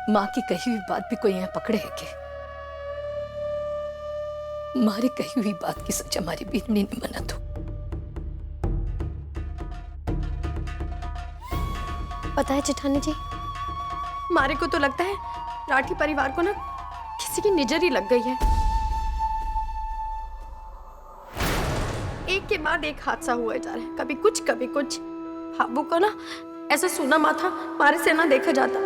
माँ की कही हुई बात भी कोई यहाँ पकड़े है क्या? मारी कही हुई बात की सच हमारी बीतनी नहीं मना तो। पता है जेठानी जी, मारे को तो लगता है राठी परिवार को ना किसी की नजर ही लग गई है। एक के बाद एक हादसा हुआ जा रहा है, कभी कुछ कभी कुछ। हाबू को ना ऐसा सूना माथा मारे से ना देखा जाता।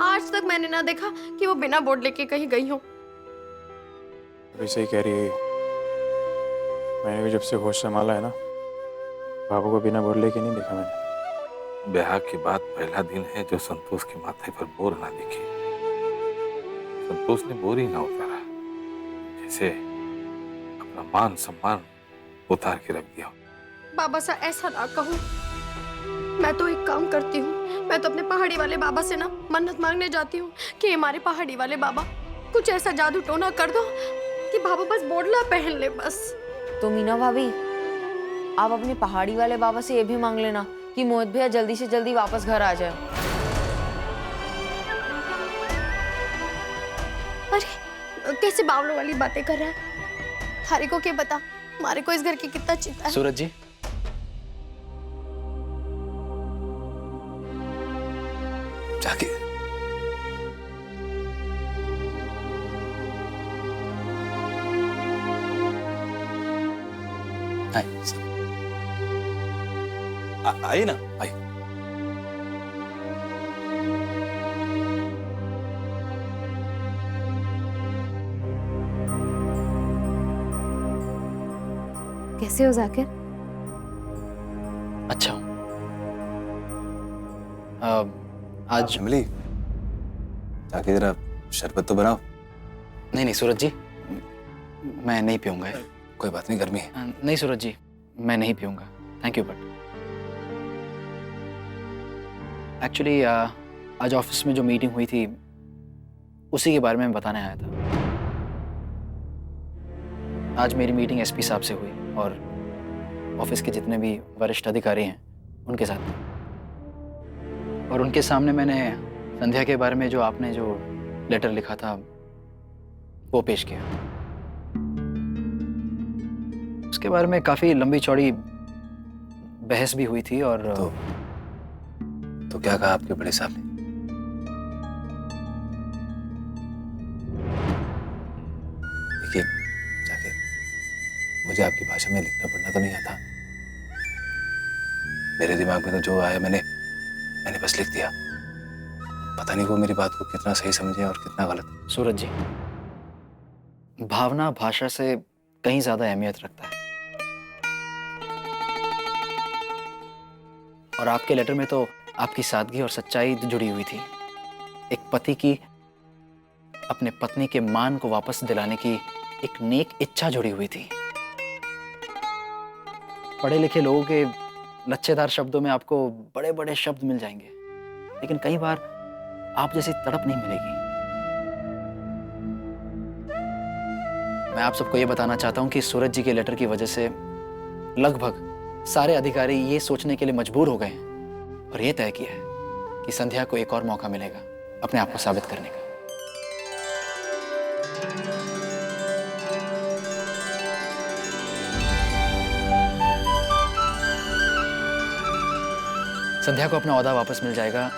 आज तक मैंने ना देखा कि वो बिना बोर्ड लेके कहीं गई हो। वैसे ही कह रही है। मैंने भी जब से होश संभाला है ना, बाबू को बिना बोर्ड लेके नहीं देखा मैंने। ब्याह के बाद पहला दिन है जो संतोष के माथे पर बोर ना दिखे। संतोष ने बोर ही ना उतारा, जैसे अपना मान सम्मान उतार के रख दिया। बाबा सा ऐसा ना कहो। मैं तो एक काम करती हूँ, मैं तो अपने पहाड़ी वाले बाबा से ना मन्नत मांगने जाती हूँ कि हमारे पहाड़ी वाले बाबा कुछ ऐसा जादू टोना कर दो कि बाबा बस बोडला पहन ले बस। तो मीना भाभी, आप अपने पहाड़ी वाले बाबा से ये भी मांग लेना कि मोहित भैया जल्दी से जल्दी वापस घर आ जाए। अरे कैसे बावलों वाली बातें कर रहा है? थारे को क्या पता हमारे को इस घर की कितना चिंता है। सूरज जी, जाके आइए ना, आइए। कैसे हो जाकिर? अच्छा हूँ। आज मिली जाके जरा शरबत तो बनाओ। नहीं सूरज जी, मैं नहीं पीऊंगा। कोई बात नहीं, गर्मी है। नहीं सूरज जी, मैं नहीं पीऊंगा, थैंक यू। बट एक्चुअली आज ऑफिस में जो मीटिंग हुई थी उसी के बारे में बताने आया था। आज मेरी मीटिंग एसपी साहब से हुई और ऑफिस के जितने भी वरिष्ठ अधिकारी हैं उनके साथ, और उनके सामने मैंने संध्या के बारे में जो आपने जो लेटर लिखा था वो पेश किया। उसके बारे में काफी लंबी चौड़ी बहस भी हुई थी। और तो क्या कहा आपके बड़े साहब ने? देखिए जाके, मुझे आपकी भाषा में लिखना पढ़ना तो नहीं आता। मेरे दिमाग में तो जो आया मैंने बस लिख दिया। पता नहीं वो मेरी बात को कितना सही समझे और कितना गलत। सूरज जी, भावना भाषा से कहीं ज्यादा अहमियत रखता है। और आपके लेटर में तो आपकी सादगी और सच्चाई जुड़ी हुई थी। एक पति की अपने पत्नी के मान को वापस दिलाने की एक नेक इच्छा जुड़ी हुई थी। पढ़े लिखे लोगों के लच्छेदार शब्दों में आपको बड़े बड़े शब्द मिल जाएंगे, लेकिन कई बार आप जैसी तड़प नहीं मिलेगी। मैं आप सबको यह बताना चाहता हूं कि सूरज जी के लेटर की वजह से लगभग सारे अधिकारी ये सोचने के लिए मजबूर हो गए हैं और ये तय किया है कि संध्या को एक और मौका मिलेगा अपने आप को साबित करने का। संध्या को अपना ओहदा वापस मिल जाएगा,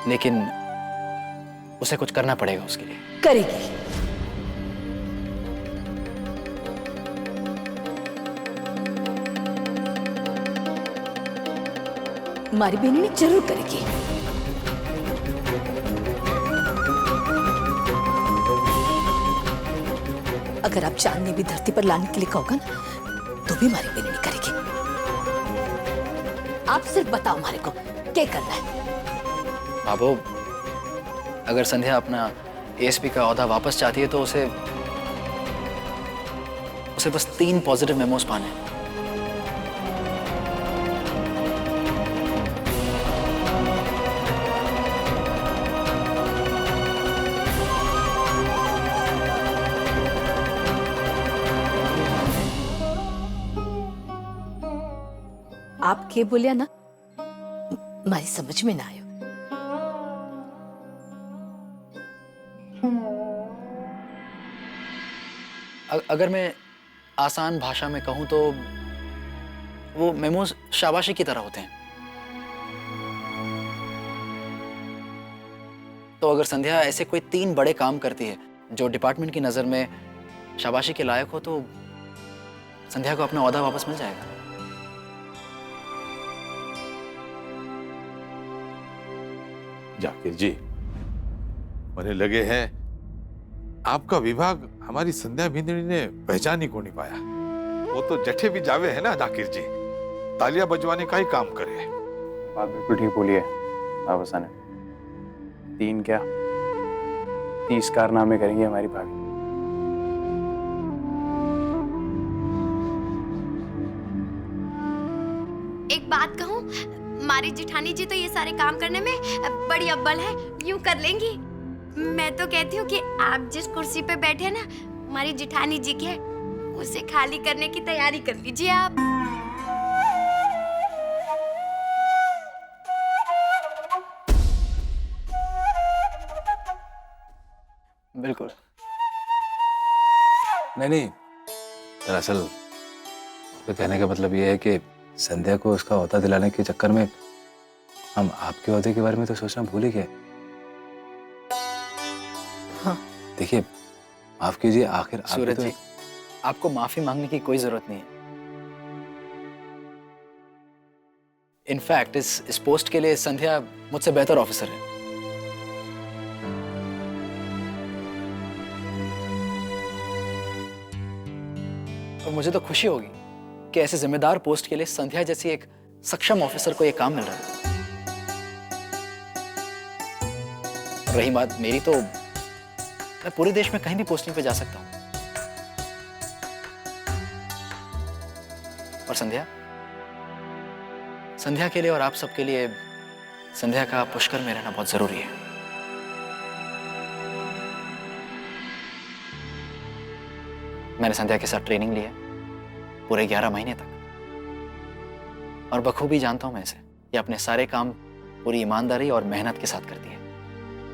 लेकिन उसे कुछ करना पड़ेगा उसके लिए। करेगी। हमारी बेनी जरूर करेगी। अगर आप चांद ने भी धरती पर लाने के लिए कहोगे ना, तो भी हमारी बेनी करेगी। आप सिर्फ बताओ हमारे को क्या करना है। बाबू, अगर संध्या अपना एएसपी का ओहदा वापस चाहती है तो उसे बस 3 पॉजिटिव मेमोज पाने हैं। आप के बोलिया ना, मारी समझ में ना आयो। अगर मैं आसान भाषा में कहूं तो वो मेमोज शाबाशी की तरह होते हैं। तो अगर संध्या ऐसे कोई 3 बड़े काम करती है जो डिपार्टमेंट की नजर में शाबाशी के लायक हो, तो संध्या को अपना ओहदा वापस मिल जाएगा। जाकिर जी, मुझे लगे हैं आपका विभाग हमारी संध्या भिंदड़ी ने पहचान ही को नहीं पाया। वो तो जठे भी जावे है ना जाकिर जी, तालियां बजवाने का ही काम करे। बात बिल्कुल ठीक बोली है बाबा ने। 3 क्या 30 कारनामे करेंगे हमारी भाभी। एक बात कहूँ, मारी जेठानी जी तो ये सारे काम करने में बड़ी अव्वल है, यूं कर लेंगी। मैं तो कहती हूँ कि आप जिस कुर्सी पे बैठे हैं ना, हमारी जेठानी जी की है, उसे खाली करने की तैयारी कर लीजिए आप। बिल्कुल। नहीं, दरअसल तो कहने का मतलब ये है कि संध्या को उसका ओहदा दिलाने के चक्कर में हम आपके ओहदे के बारे में तो सोचना भूल ही गए। हाँ। देखिए, माफ कीजिए, आखिर सूरज जी, आपको माफी मांगने की कोई जरूरत नहीं है। इनफैक्ट इस पोस्ट के लिए संध्या मुझसे बेहतर ऑफिसर है। और मुझे तो खुशी होगी कि ऐसे जिम्मेदार पोस्ट के लिए संध्या जैसी एक सक्षम ऑफिसर को यह काम मिल रहा है। रही बात मेरी, तो मैं पूरे देश में कहीं भी पोस्टिंग पे जा सकता हूं। और संध्या के लिए और आप सबके लिए संध्या का पुष्कर में रहना बहुत जरूरी है। मैंने संध्या के साथ ट्रेनिंग ली है पूरे 11 महीने तक, और बखूबी जानता हूं मैं इसे। ये अपने सारे काम पूरी ईमानदारी और मेहनत के साथ करती है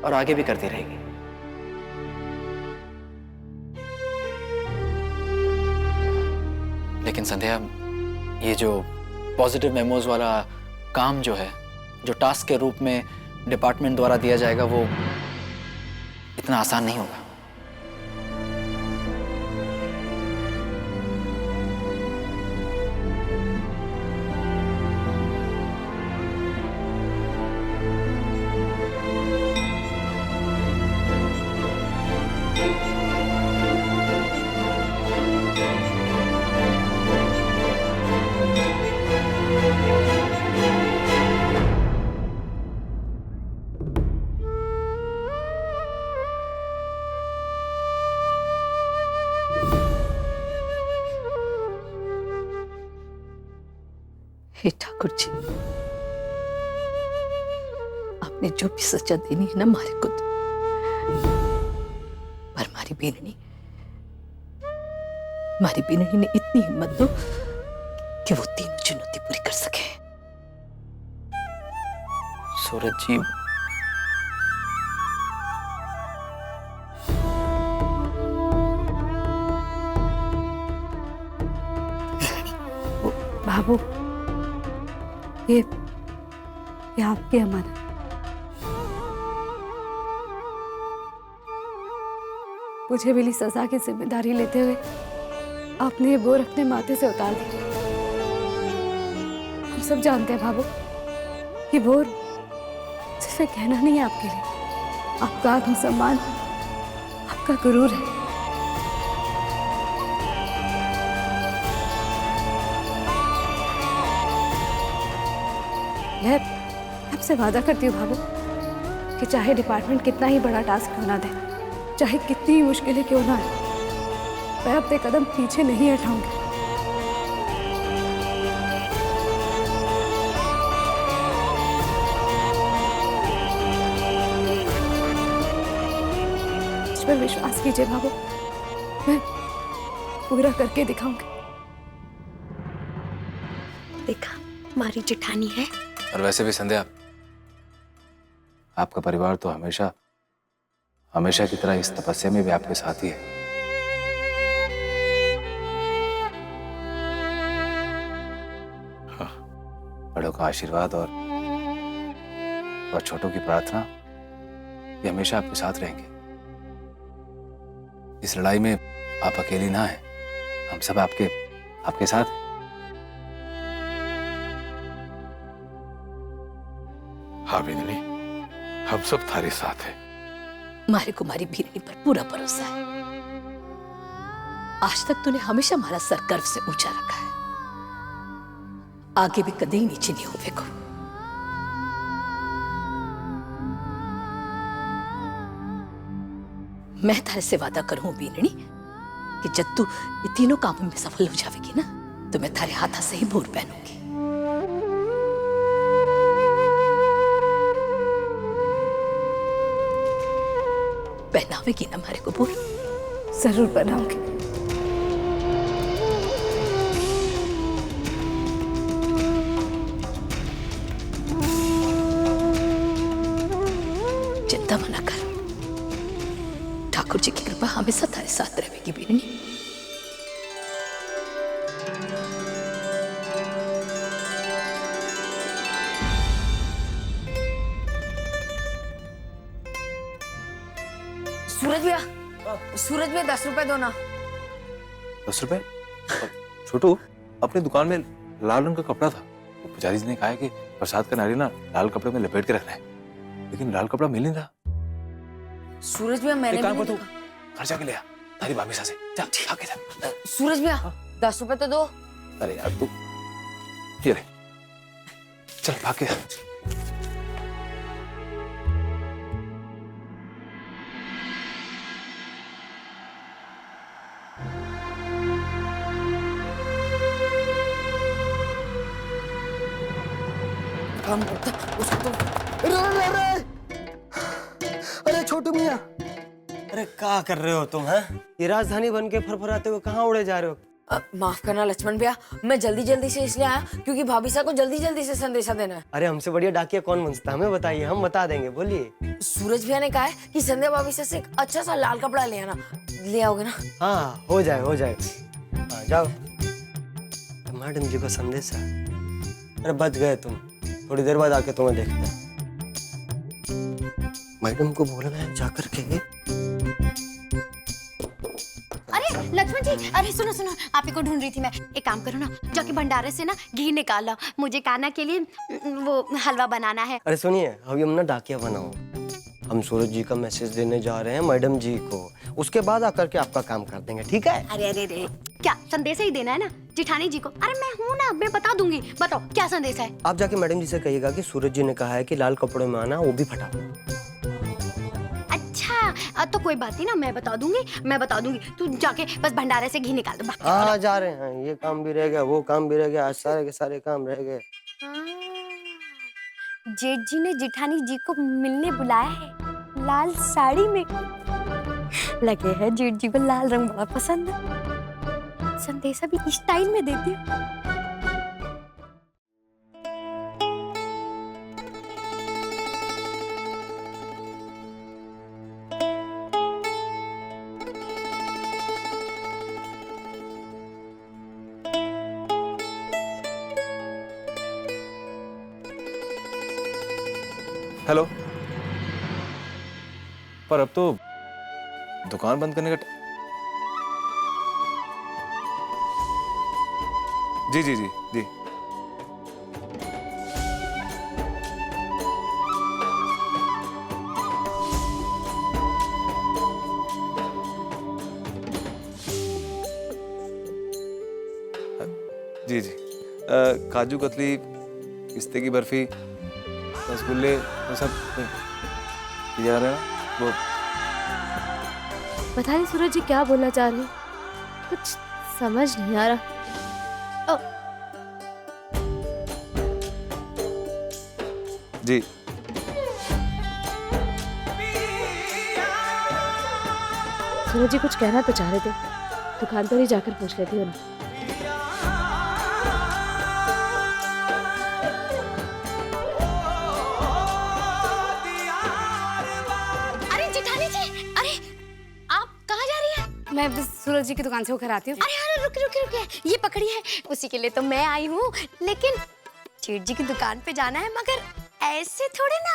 और आगे भी करती रहेगी। लेकिन संध्या, ये जो पॉजिटिव मेमोज वाला काम जो है, जो टास्क के रूप में डिपार्टमेंट द्वारा दिया जाएगा, वो इतना आसान नहीं होगा। हे ठाकुर जी, आपने जो भी सजा देनी है ना मारे को, पर मारी बीननी ने इतनी हिम्मत दो कि वो 3 चुनौती पूरी कर सके। सूरज जी, बाबू, ये आपकी अमानत। मुझे मिली सजा की जिम्मेदारी लेते हुए आपने ये बोझ अपने माथे से उतार दी। हम सब जानते हैं बाबू, ये बोझ सिर्फ एक कहना नहीं है आपके लिए, आपका आत्मसम्मान, आपका गुरूर है। मैं आपसे वादा करती हूँ बाबू कि चाहे डिपार्टमेंट कितना ही बड़ा टास्क क्यों ना दे, चाहे कितनी ही मुश्किलें क्यों ना आए, मैं अपने कदम पीछे नहीं हटाऊंगी। मुझ पर विश्वास कीजिए बाबू, मैं पूरा करके दिखाऊंगी। देखा, हमारी जेठानी है। और वैसे भी संध्या, आपका परिवार तो हमेशा हमेशा की तरह इस तपस्या में भी आपके साथ ही है। बड़ों का आशीर्वाद और छोटों की प्रार्थना ये हमेशा आपके साथ रहेंगे। इस लड़ाई में आप अकेली ना हैं, हम सब आपके साथ हैं। हाँ बिंदनी, हम सब थारे साथ हैं। मारे कुमारी भीरनी पर पूरा भरोसा है। आज तक तूने हमेशा हमारा सर गर्व से ऊंचा रखा है, आगे भी कभी नीचे नहीं होवेगा। मैं थारे से वादा करूं बीननी कि जब तू ये तीनों कामों में सफल हो जाएगी ना, तो मैं थारे हाथा से ही बोर पहनूंगी। पहनावेगी ना हमारे को बोल? जरूर पहनाऊंगी। चिंता मना कर, ठाकुर जी की कृपा हमेशा थारे साथ रहेगी बीननी। सूरज भैया 10 रुपए दो ना। 10 रुपए? छोटू, अपनी दुकान में लाल रंग का कपड़ा था, वो पुजारी जी ने कहा है कि प्रसाद का नारियल ना लाल कपड़े में लपेट के रखना है, लेकिन लाल कपड़ा मिल नहीं रहा। सूरज भैया मैंने भी नहीं देखा। घर जाके ले आ तारी भाभी से। जा आके जा। सूरज भैया 10 रुपए तो दो। अरे यार तू ये ले, चल भाग के। अरे छोटू मियाँ, अरे क्या कर रहे हो तुम? हैं ये राजधानी बन के फरफराते हुए कहाँ उड़े जा रहे हो? माफ करना लक्ष्मण भैया, मैं जल्दी से इसलिए आया क्योंकि भाभी साहब को जल्दी से संदेशा देना है। अरे हमसे बढ़िया डाकिया कौन बन सकता है? हमें बताइए, हम बता देंगे। बोलिए। सूरज भैया ने कहा है कि संध्या भाभी से एक अच्छा सा लाल कपड़ा ले आना। ले आओगे ना? हाँ हो जाए। हाँ, जाओ। मैडम जी को संदेशा। अरे बच गए तुम, थोड़ी देर बाद आके तुम्हें देखते हैं। मैडम को बोलना है जाकर के। अरे लक्ष्मण जी, अरे सुनो, आप ही को ढूंढ रही थी मैं। एक काम करो ना, जाके भंडारे से ना घी निकाल लो, मुझे कान्हा के लिए वो हलवा बनाना है। अरे सुनिए, अभी हम ना डाकिया बनाओ। हम सूरज जी का मैसेज देने जा रहे हैं मैडम जी को, उसके बाद आकर के आपका काम कर देंगे, ठीक है? अरे क्या संदेशा ही देना है ना जिठानी जी को? अरे मैं हूँ ना, मैं बता दूंगी। बताओ क्या संदेशा है? आप जाके मैडम जी से कहिएगा कि सूरज जी ने कहा है कि लाल कपड़ों में आना, वो भी फटाफट। अच्छा तो कोई बात नहीं ना, मैं बता दूंगी। तू जाके बस भंडारे से घी निकाल दो। हाँ जा रहे हैं, ये काम भी रह गया, वो काम भी रह गया, आज सारे के सारे काम रह गए। जेठ जी ने जिठानी जी को मिलने बुलाया है लाल साड़ी में। लगे है जेठ जी को लाल रंग बहुत पसंद है। संदेशा भी इस स्टाइल में देती हूँ। हेलो, पर अब तो दुकान बंद करने का जी। जी काजू कतली, पिस्ते की बर्फी, रसगुल्ले, वो सब जा रहे हैं। वो पता नहीं सूरज जी क्या बोलना चाह रहे हैं, कुछ समझ नहीं आ रहा। जी सूरज जी कुछ कहना तो चाह रहे थे, दुकान पर ही जाकर पूछ लेती हूँ ना। जिठानी जी, अरे आप कहाँ जा रही हैं? मैं बस सूरज जी की दुकान से होकर आती हूँ। अरे अरे रुकिए रुकिए रुकिए, ये पकड़िए, उसी के लिए तो मैं आई हूँ। लेकिन जेठ जी की दुकान पे जाना है, मगर ऐसे थोड़े ना।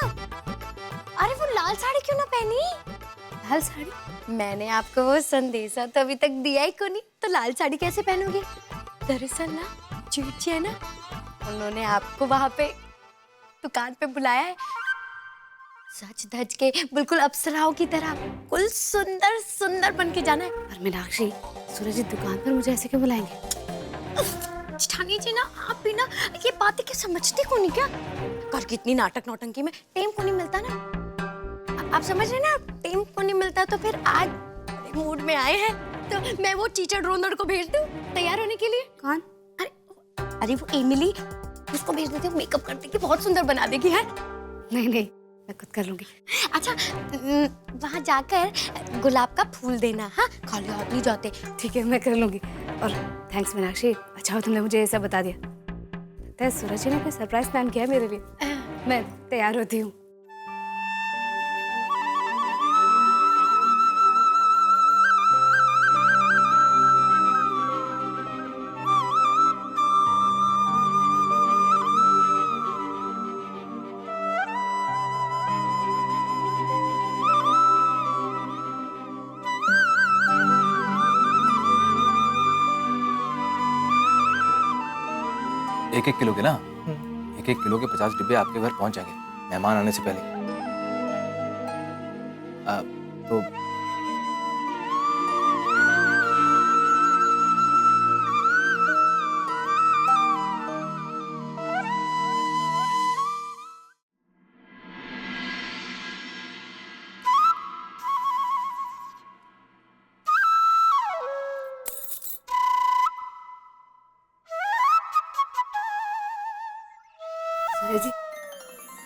अरे वो लाल साड़ी क्यों ना पहनी? लाल साड़ी? मैंने आपको वो संदेशा तो अभी तक दिया ही को नहीं, तो लाल साड़ी कैसे पहनोगे? दरअसल ना जेठ जी है ना, उन्होंने आपको वहाँ पे दुकान पे बुलाया है, सच धज के बिल्कुल अप्सराओं की तरह, कुल सुंदर सुंदर बन के जाना है। और मीनाक्षी, सूरज जी दुकान पर मुझे ऐसे क्यों बुलाएंगे? जेठानी जी ना, आप भी ना ये बातें क्या समझती को नहीं क्या? कल कितनी नाटक नौटंकी में टेम को नहीं मिलता ना, आप समझ रहे ना, टेम को नहीं मिलता, तो फिर आज बड़े मूड में आए हैं, तो मैं वो टीचर रोनर को भेज दूं तैयार होने के लिए। कौन? अरे वो एमिली, उसको भेज देती हूँ, मेकअप कर देगी, बहुत सुंदर बना देगी है। नहीं नहीं, मैं खुद कर लूंगी। अच्छा वहाँ जाकर गुलाब का फूल देना, हाँ, खाली हाथ नहीं जाते। ठीक है, मैं कर लूंगी। और थैंक्स मीनाक्षी, अच्छा हो तुमने मुझे ये सब बता दिया। लगता है सूरज जी ने कोई सरप्राइज प्लान किया है मेरे लिए। मैं तैयार होती हूँ। एक किलो के ना, 1 किलो के 50 डिब्बे आपके घर पहुंच जाएंगे मेहमान आने से पहले। तो सूरज जी,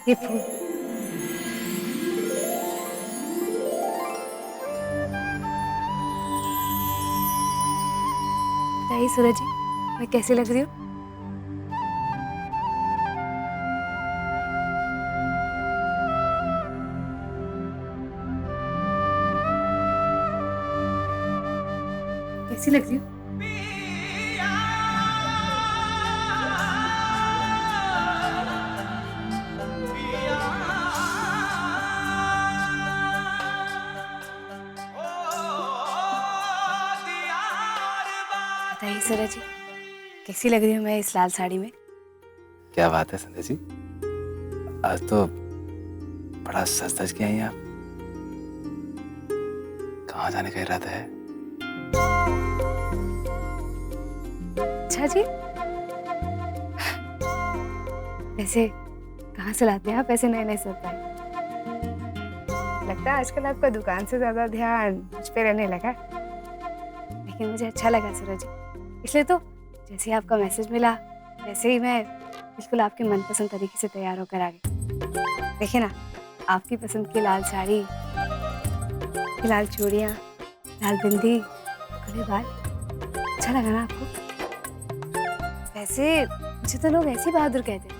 ये फूल। बताइए सूरज जी, मैं कैसी लग रही हूँ? कैसी लग रही हूँ? बताइए सूरज जी, कैसी लग रही हूँ मैं इस लाल साड़ी में? क्या बात है संध्या जी, आज तो बड़ा सज धज के आई हैं आप। कहाँ जाने का इरादा है? अच्छा जी, वैसे कहाँ से लाते हैं आप ऐसे नए नए सरप्राइज? लगता है आजकल आपका दुकान से ज्यादा ध्यान मुझ पे रहने लगा है। लेकिन मुझे अच्छा लगा सूरज जी, इसलिए तो जैसे ही आपका मैसेज मिला वैसे ही मैं बिल्कुल आपके मनपसंद तरीके से तैयार होकर आ गई। देखिए ना, आपकी पसंद की लाल साड़ी, लाल चूड़ियाँ, लाल बिंदी, खुले बाल, अच्छा लगा ना आपको? वैसे मुझे तो लोग ऐसे बहादुर कहते हैं,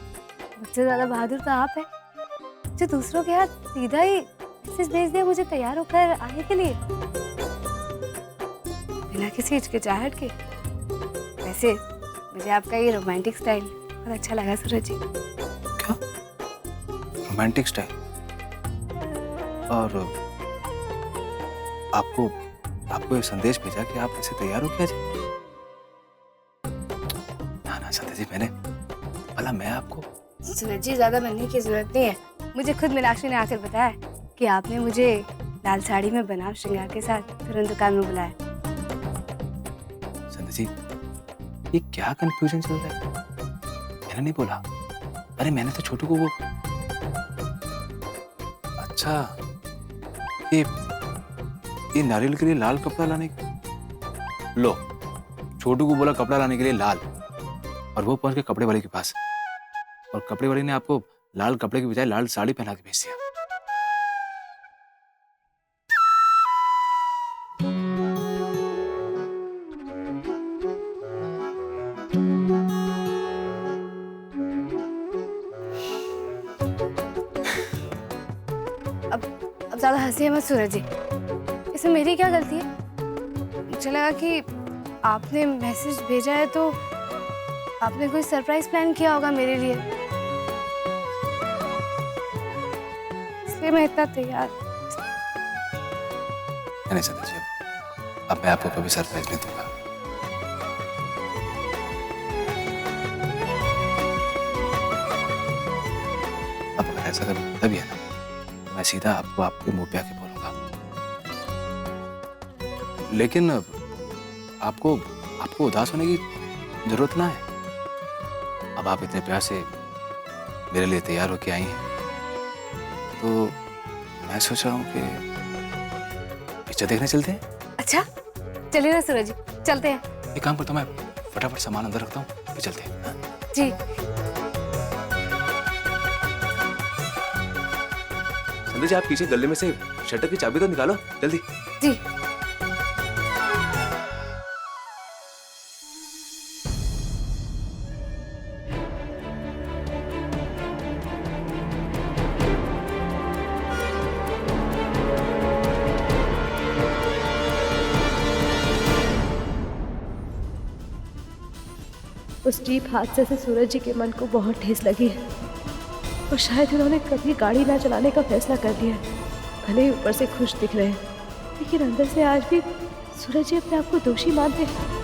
मुझसे ज्यादा बहादुर तो आप है, जो दूसरों के हाथ सीधा ही मैसेज भेज दिया मुझे तैयार होकर आने के लिए, बिना किसी हिचकिचाहट के। वैसे मुझे आपका ये रोमांटिक स्टाइल बहुत अच्छा लगा सूरज जी। क्या रोमांटिक स्टाइल? और आपको ये संदेश भेजा कि आप ऐसे तैयार हो क्या जी? ना ना संध्या जी, भला मैं आपको। सूरज जी, ज्यादा बनने की जरूरत नहीं है, मुझे खुद मीनाक्षी ने आकर बताया कि आपने मुझे लाल साड़ी में बनाव श्रृंगार के साथ तुरंत दुकान में बुलाया। संध्या जी, ये क्या कंफ्यूजन चल रहा है? मैंने नहीं बोला। अरे मैंने तो छोटू को वो। अच्छा, ये नारियल के लिए लाल कपड़ा लाने लो, छोटू को बोला कपड़ा लाने के लिए लाल, और वो पहुंच के कपड़े वाले के पास, और कपड़े वाले ने आपको लाल कपड़े के बजाय लाल साड़ी पहना के भेज दिया। अब ज़्यादा हंसिए मत सूरज जी, इसमें मेरी क्या गलती है? मुझे लगा कि आपने मैसेज भेजा है तो आपने कोई सरप्राइज प्लान किया होगा मेरे लिए, इसलिए मैं इतना तैयार। नहीं संध्या जी, अब मैं आपको कभी सरप्राइज नहीं दूंगा। अब अगर ऐसा तभी है ना, मैं सीधा आपको आपके मुंह पे आके बोलूंगा। लेकिन आपको आपको उदास होने की जरूरत ना है। अब आप इतने प्यार से मेरे लिए तैयार होके आई हैं, तो मैं सोच रहा हूँ कि पिक्चर देखने चलते हैं। अच्छा चलिए ना सूरज जी, चलते हैं। एक काम करता हूँ, मैं फटाफट सामान अंदर रखता हूँ, फिर चलते हैं। हाँ? जी संध्या जी, आप पीछे गले में से शटर की चाबी तो निकालो जल्दी। जी। उस जीप हादसे से सूरज जी के मन को बहुत ठेस लगी है और शायद उन्होंने कभी गाड़ी ना चलाने का फैसला कर लिया है। भले ही ऊपर से खुश दिख रहे हैं, लेकिन अंदर से आज भी सूरज जी अपने आप को दोषी मानते हैं।